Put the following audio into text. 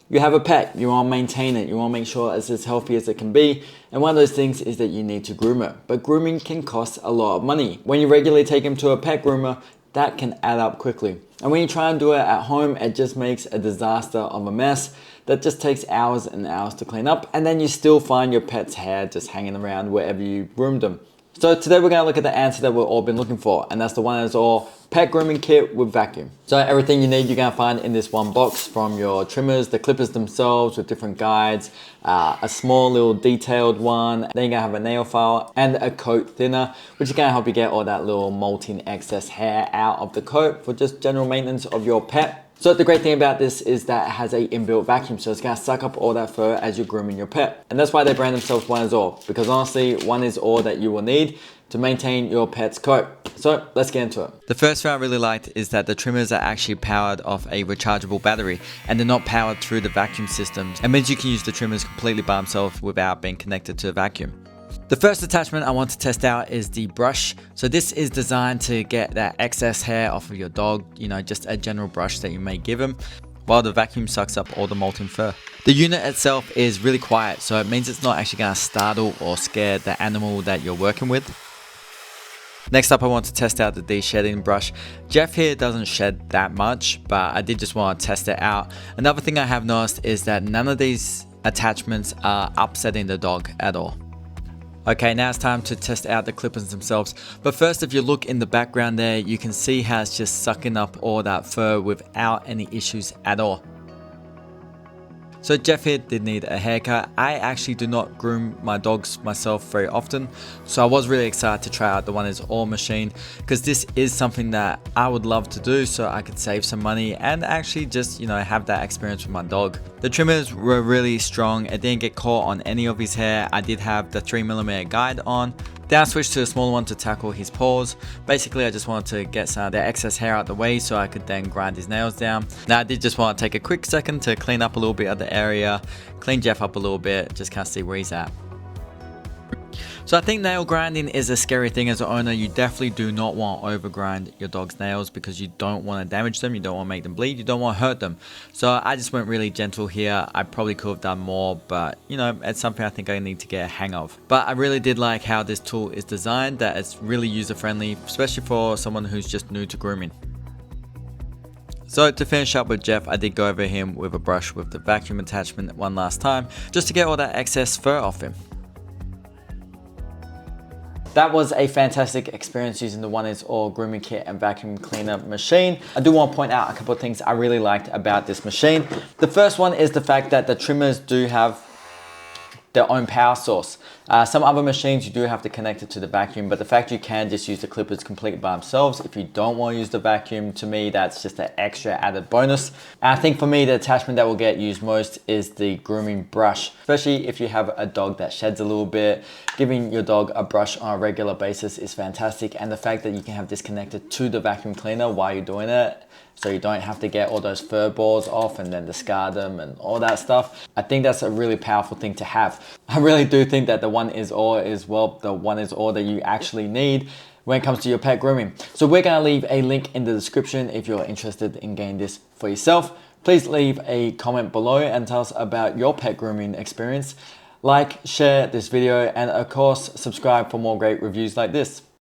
You have a pet, you want to maintain it, you want to make sure it's as healthy as it can be, and one of those things is that you need to groom it. But grooming can cost a lot of money. When you regularly take him to a pet groomer, that can add up quickly. And when you try and do it at home, it just makes a disaster of a mess that just takes hours and hours to clean up, and then you still find your pet's hair just hanging around wherever you groomed them. So today we're going to look at the answer that we've all been looking for, and that's the Oneisall pet grooming kit with vacuum. So everything you need you're going to find in this one box, from your trimmers, the clippers themselves with different guides, a small little detailed one, then you're going to have a nail file and a coat thinner, which is going to help you get all that little molting excess hair out of the coat for just general maintenance of your pet. So the great thing about this is that it has a inbuilt vacuum, so it's going to suck up all that fur as you're grooming your pet. And that's why they brand themselves Oneisall, because honestly, one is all that you will need to maintain your pet's coat. So let's get into it. The first thing I really liked is that the trimmers are actually powered off a rechargeable battery, and they're not powered through the vacuum systems. It means you can use the trimmers completely by themselves without being connected to the vacuum. The first attachment I want to test out is the brush. So this is designed to get that excess hair off of your dog, just a general brush that you may give him, while the vacuum sucks up all the molten fur. The unit itself is really quiet, so it means it's not actually going to startle or scare the animal that you're working with. Next up, I want to test out the de-shedding brush. Jeff here doesn't shed that much, but I did just want to test it out. Another thing I have noticed is that none of these attachments are upsetting the dog at all. Okay, now it's time to test out the clippers themselves. But first, if you look in the background there, you can see how it's just sucking up all that fur without any issues at all. So Jeff here did need a haircut. I actually do not groom my dogs myself very often, so I was really excited to try out the Oneisall machine, because this is something that I would love to do so I could save some money and actually just have that experience with my dog. The trimmers were really strong. It didn't get caught on any of his hair. I did have the 3mm guide on. Then I switched to a smaller one to tackle his paws. Basically, I just wanted to get some of the excess hair out the way so I could then grind his nails down. Now I did just want to take a quick second to clean up a little bit of the area, clean Jeff up a little bit, just kind of see where he's at. So I think nail grinding is a scary thing as an owner. You definitely do not want to overgrind your dog's nails, because you don't want to damage them, you don't want to make them bleed, you don't want to hurt them. So I just went really gentle here. I probably could have done more, but it's something I think I need to get a hang of. But I really did like how this tool is designed, that it's really user friendly, especially for someone who's just new to grooming. So to finish up with Jeff, I did go over him with a brush with the vacuum attachment one last time, just to get all that excess fur off him. That was a fantastic experience using the Oneisall grooming kit and vacuum cleaner machine. I do want to point out a couple of things I really liked about this machine. The first one is the fact that the trimmers do have their own power source. Some other machines you do have to connect it to the vacuum, but the fact you can just use the clippers completely by themselves, if you don't want to use the vacuum, to me that's just an extra added bonus. And I think for me the attachment that will get used most is the grooming brush, especially if you have a dog that sheds a little bit. Giving your dog a brush on a regular basis is fantastic, and the fact that you can have this connected to the vacuum cleaner while you're doing it, so you don't have to get all those fur balls off and then discard them and all that stuff. I think that's a really powerful thing to have. I really do think that the Oneisall is the Oneisall that you actually need when it comes to your pet grooming. So we're gonna leave a link in the description if you're interested in getting this for yourself. Please leave a comment below and tell us about your pet grooming experience. Like, share this video, and of course, subscribe for more great reviews like this.